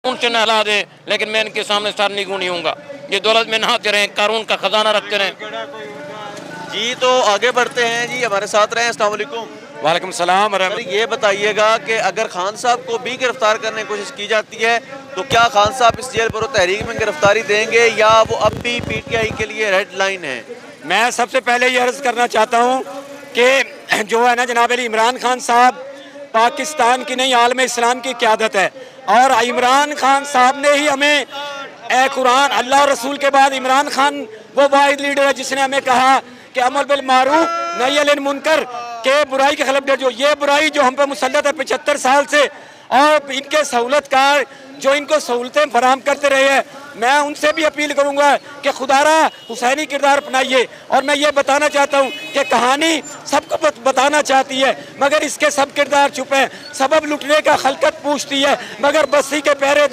उनसे नहला दे, लेकिन मैं इनके सामने सर निगू नहीं हूँगा। ये दौलत में नहाते रहें, कानून का खजाना रखते रहें। जी तो आगे बढ़ते हैं जी, हमारे साथ रहें। अस्सलाम वालेकुम। वालेकुम सलाम। सर ये बताइएगा कि अगर खान साहब को भी गिरफ्तार करने की कोशिश की जाती है तो क्या खान साहब इस जेल पर तहरीक में गिरफ्तारी देंगे या वो अब भी पीटीआई के लिए रेड लाइन है? मैं सबसे पहले ये अर्ज करना चाहता हूँ कि जो है ना जनाब अली इमरान खान साहब पाकिस्तान की नहीं आलम इस्लाम की क़यादत है, और इमरान खान साहब ने ही हमें कुरान अल्लाह और रसूल के बाद इमरान खान वो वाहिद लीडर है जिसने हमें कहा कि अमल बिल मारूफ नही अनिल मुनकर के बुराई के खिलाफ जो ये बुराई जो हम पे मुसल्लत है 75 साल से, और इनके सहूलतकार जो इनको सहूलतें फराहम करते रहे हैं, मैं उनसे भी अपील करूंगा कि खुदारा हुसैनी किरदार अपनाइए। और मैं ये बताना चाहता हूँ कि कहानी सबको बताना चाहती है मगर इसके सब किरदार छुपे हैं। सबब लुटने का खलकत पूछती है मगर बस्ती के पहरेदार